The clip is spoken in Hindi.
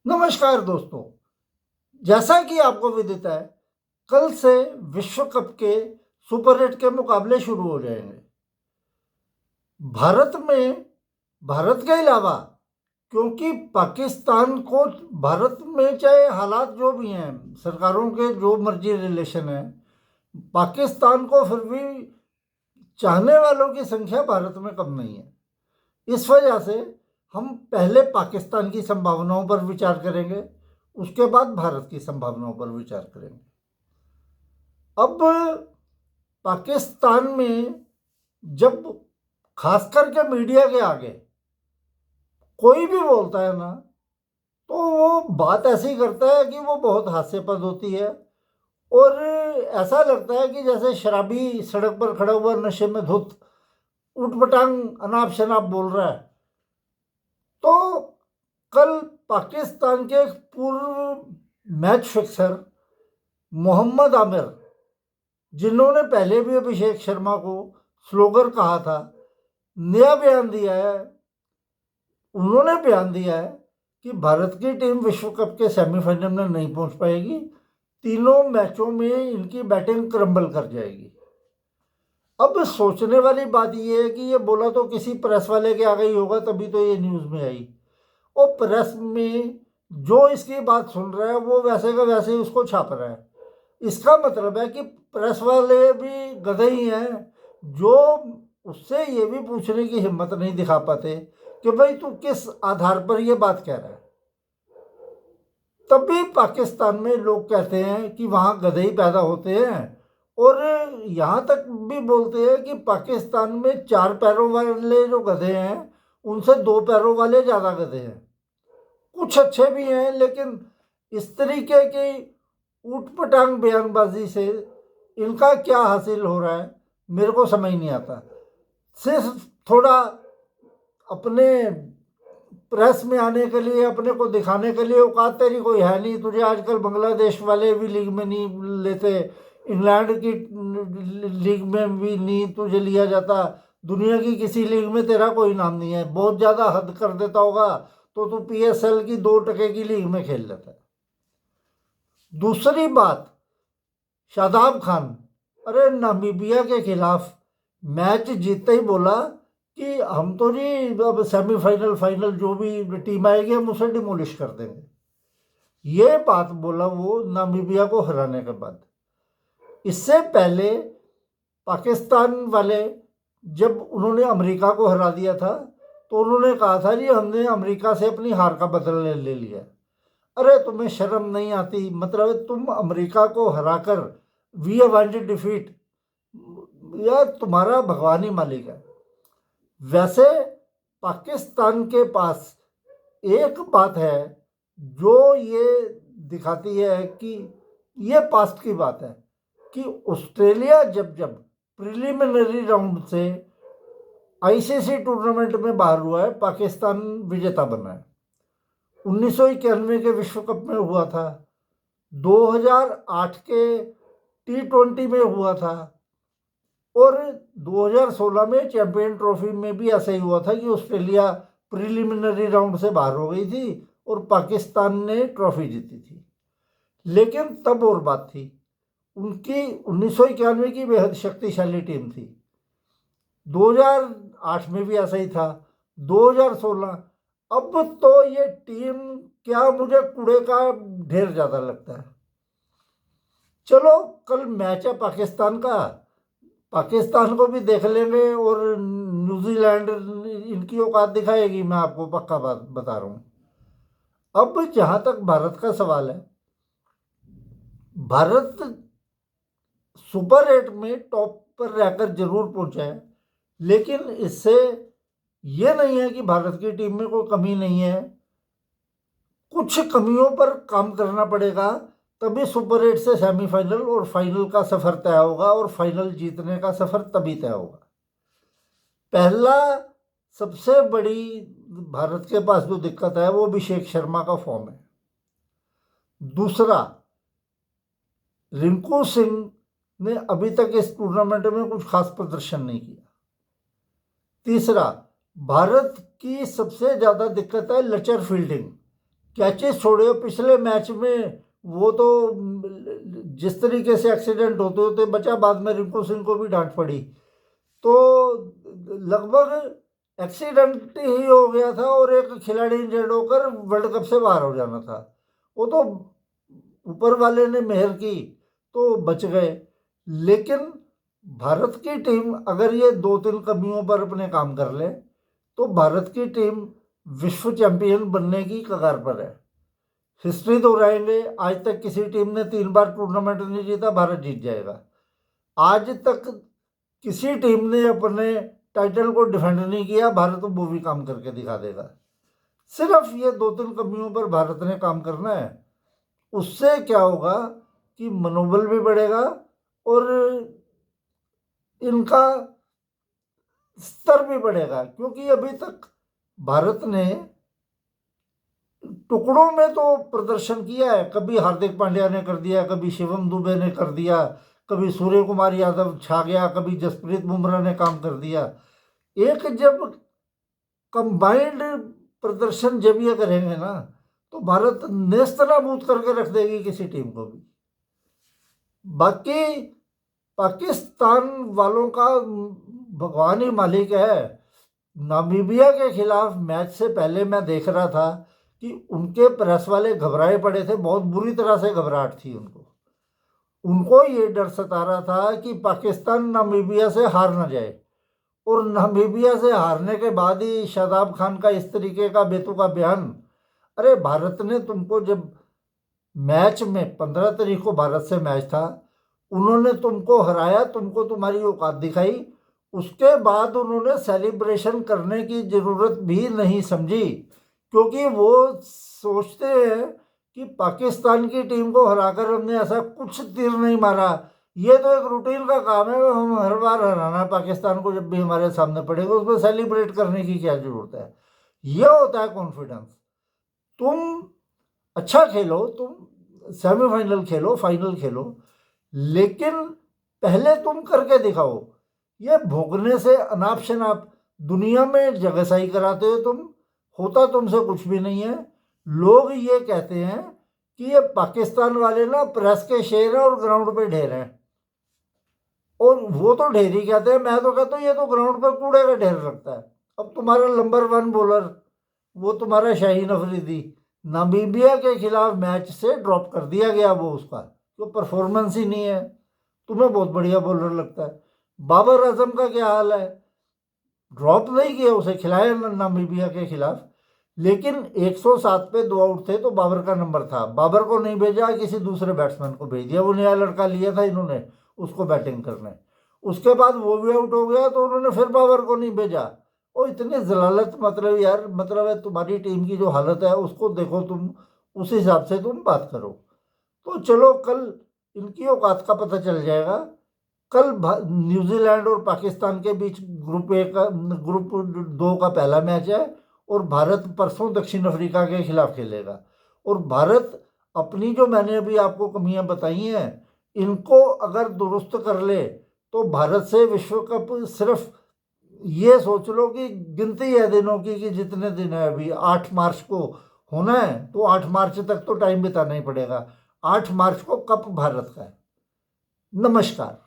नमस्कार दोस्तों। जैसा कि आपको विदित है, कल से विश्व कप के सुपर 8 के मुकाबले शुरू हो जाएंगे। भारत में, भारत के अलावा, क्योंकि पाकिस्तान को, भारत में चाहे हालात जो भी हैं, सरकारों के जो मर्जी रिलेशन है, पाकिस्तान को फिर भी चाहने वालों की संख्या भारत में कम नहीं है। इस वजह से हम पहले पाकिस्तान की संभावनाओं पर विचार करेंगे, उसके बाद भारत की संभावनाओं पर विचार करेंगे। अब पाकिस्तान में जब खास करके मीडिया के आगे कोई भी बोलता है ना, तो वो बात ऐसी करता है कि वो बहुत हास्यास्पद होती है और ऐसा लगता है कि जैसे शराबी सड़क पर खड़ा हुआ नशे में धुत उठपटांग अनाप शनाप बोल रहा है। तो कल पाकिस्तान के एक पूर्व मैच फिक्सर मोहम्मद आमिर, जिन्होंने पहले भी अभिषेक शर्मा को स्लोगर कहा था, नया बयान दिया है। उन्होंने बयान दिया है कि भारत की टीम विश्व कप के सेमीफाइनल में नहीं पहुंच पाएगी, तीनों मैचों में इनकी बैटिंग क्रम्बल कर जाएगी। अब सोचने वाली बात यह है कि ये बोला तो किसी प्रेस वाले के आगे ही होगा, तभी तो ये न्यूज़ में आई। और प्रेस में जो इसकी बात सुन रहा है वो वैसे का वैसे ही उसको छाप रहा है। इसका मतलब है कि प्रेस वाले भी गधे ही हैं, जो उससे ये भी पूछने की हिम्मत नहीं दिखा पाते कि भाई तू किस आधार पर ये बात कह रहा है। तब भी पाकिस्तान में लोग कहते हैं कि वहाँ गधे ही पैदा होते हैं, और यहाँ तक भी बोलते हैं कि पाकिस्तान में 4 पैरों वाले जो गधे हैं उनसे 2 पैरों वाले ज़्यादा गधे हैं। कुछ अच्छे भी हैं, लेकिन इस तरीके की ऊटपटांग बयानबाजी से इनका क्या हासिल हो रहा है मेरे को समझ नहीं आता। सिर्फ थोड़ा अपने प्रेस में आने के लिए, अपने को दिखाने के लिए, औकात तेरी कोई है नहीं। तुझे आजकल बांग्लादेश वाले भी लीग में नहीं लेते, इंग्लैंड की लीग में भी नहीं तुझे लिया जाता, दुनिया की किसी लीग में तेरा कोई नाम नहीं है। बहुत ज़्यादा हद कर देता होगा तो तू PSL की 2 टके की लीग में खेल लेता है। दूसरी बात, शादाब खान, अरे नामीबिया के खिलाफ मैच जीतते ही बोला कि हम तो जी अब सेमीफाइनल फाइनल जो भी टीम आएगी हम उसे डिमोलिश कर देंगे। ये बात बोला वो नामीबिया को हराने के बाद। इससे पहले पाकिस्तान वाले जब उन्होंने अमेरिका को हरा दिया था तो उन्होंने कहा था जी हमने अमेरिका से अपनी हार का बदला ले लिया। अरे तुम्हें शर्म नहीं आती? मतलब तुम अमेरिका को हराकर वी वांटेड डिफीट, या तुम्हारा भगवान ही मालिक है। वैसे पाकिस्तान के पास एक बात है जो ये दिखाती है कि ये पास्ट की बात है कि ऑस्ट्रेलिया जब जब प्रिलिमिनरी राउंड से ICC टूर्नामेंट में बाहर हुआ है, पाकिस्तान विजेता बना है। 1991 के विश्व कप में हुआ था, 2008 के T20 में हुआ था, और 2016 में चैंपियन ट्रॉफी में भी ऐसा ही हुआ था कि ऑस्ट्रेलिया प्रिलिमिनरी राउंड से बाहर हो गई थी और पाकिस्तान ने ट्रॉफी जीती थी। लेकिन तब और बात थी, उनकी 1991 की बेहद शक्तिशाली टीम थी। 2008 में भी ऐसा ही था, 2016। अब तो ये टीम क्या, मुझे कूड़े का ढेर ज़्यादा लगता है। चलो कल मैच है पाकिस्तान का, पाकिस्तान को भी देख लेंगे और न्यूजीलैंड इनकी औकात दिखाएगी, मैं आपको पक्का बात बता रहा हूँ। अब जहाँ तक भारत का सवाल है, भारत सुपर 8 में टॉप पर रहकर जरूर पहुंचा है, लेकिन इससे ये नहीं है कि भारत की टीम में कोई कमी नहीं है। कुछ कमियों पर काम करना पड़ेगा, तभी सुपर 8 से सेमीफाइनल और फाइनल का सफर तय होगा, और फाइनल जीतने का सफर तभी तय होगा। पहला सबसे बड़ी भारत के पास जो दिक्कत है वो अभिषेक शर्मा का फॉर्म है। दूसरा, रिंकू सिंह ने अभी तक इस टूर्नामेंट में कुछ खास प्रदर्शन नहीं किया। तीसरा, भारत की सबसे ज्यादा दिक्कत है लचर फील्डिंग। कैचेस छोड़े, पिछले मैच में वो तो जिस तरीके से एक्सीडेंट होते होते बचा, बाद में रिंकू सिंह को भी डांट पड़ी। तो लगभग एक्सीडेंट ही हो गया था और एक खिलाड़ी इंजर्ड होकर वर्ल्ड कप से बाहर हो जाना था। वो तो ऊपर वाले ने मेहर की तो बच गए। लेकिन भारत की टीम अगर ये दो तीन कमियों पर अपने काम कर ले तो भारत की टीम विश्व चैंपियन बनने की कगार पर है। हिस्ट्री दोहराएंगे, आज तक किसी टीम ने 3 बार टूर्नामेंट नहीं जीता, भारत जीत जाएगा। आज तक किसी टीम ने अपने टाइटल को डिफेंड नहीं किया, भारत वो भी काम करके दिखा देगा। सिर्फ ये दो तीन कमियों पर भारत ने काम करना है। उससे क्या होगा कि मनोबल भी बढ़ेगा और इनका स्तर भी बढ़ेगा, क्योंकि अभी तक भारत ने टुकड़ों में तो प्रदर्शन किया है। कभी हार्दिक पांड्या ने कर दिया, कभी शिवम दुबे ने कर दिया, कभी सूर्य कुमार यादव छा गया, कभी जसप्रीत बुमराह ने काम कर दिया। एक जब कंबाइंड प्रदर्शन जब ये करेंगे ना तो भारत नेस्तनाबूद करके रख देगी किसी टीम को भी। बाकी पाकिस्तान वालों का भगवान ही मालिक है। नामीबिया के खिलाफ मैच से पहले मैं देख रहा था कि उनके प्रेस वाले घबराए पड़े थे, बहुत बुरी तरह से घबराहट थी उनको। उनको ये डर सता रहा था कि पाकिस्तान नामीबिया से हार ना जाए। और नामीबिया से हारने के बाद ही शादाब खान का इस तरीके का बेतुका बयान। अरे भारत ने तुमको जब मैच में 15 तारीख को भारत से मैच था, उन्होंने तुमको हराया, तुमको तुम्हारी औकात दिखाई, उसके बाद उन्होंने सेलिब्रेशन करने की ज़रूरत भी नहीं समझी, क्योंकि वो सोचते हैं कि पाकिस्तान की टीम को हराकर हमने ऐसा कुछ तीर नहीं मारा, ये तो एक रूटीन का काम है, हम हर बार हराना पाकिस्तान को जब भी हमारे सामने पड़ेगा, उसमें सेलिब्रेट करने की क्या ज़रूरत है। ये होता है कॉन्फिडेंस। तुम अच्छा खेलो, तुम सेमीफाइनल खेलो, फाइनल खेलो, लेकिन पहले तुम करके दिखाओ। ये भोगने से अनाप शनाप दुनिया में जगहसाई कराते हो तुम, होता तुमसे कुछ भी नहीं है। लोग ये कहते हैं कि ये पाकिस्तान वाले ना प्रेस के शेर हैं और ग्राउंड पे ढेर हैं, और वो तो ढेर ही कहते हैं, मैं तो कहता हूँ ये तो ग्राउंड पे कूड़े का ढेर रखता है। अब तुम्हारा नंबर 1 बॉलर वो तुम्हारा शाहीन अफरीदी नामीबिया के खिलाफ मैच से ड्रॉप कर दिया गया, वो उसका तो परफॉर्मेंस ही नहीं है। तुम्हें बहुत बढ़िया बॉलर लगता है। बाबर आजम का क्या हाल है, ड्रॉप नहीं किया, उसे खिलाया नामीबिया के खिलाफ, लेकिन 107 पे 2 आउट थे तो बाबर का नंबर था, बाबर को नहीं भेजा, किसी दूसरे बैट्समैन को भेज दिया। वो नया लड़का लिया था इन्होंने उसको बैटिंग करने, उसके बाद वो भी आउट हो गया तो उन्होंने फिर बाबर को नहीं भेजा। और इतनी जलालत, मतलब यार, मतलब है तुम्हारी टीम की जो हालत है उसको देखो तुम, उस हिसाब से तुम बात करो। तो चलो कल इनकी औकात का पता चल जाएगा। कल न्यूजीलैंड और पाकिस्तान के बीच ग्रुप 2 का पहला मैच है, और भारत परसों दक्षिण अफ्रीका के खिलाफ खेलेगा। और भारत अपनी जो मैंने अभी आपको कमियां बताई हैं, इनको अगर दुरुस्त कर ले तो भारत से विश्व कप, सिर्फ ये सोच लो कि गिनती है दिनों की, कि जितने दिन है अभी 8 मार्च को होना है, तो 8 मार्च तक तो टाइम बिताना ही पड़ेगा। 8 मार्च को कप भारत का है। नमस्कार।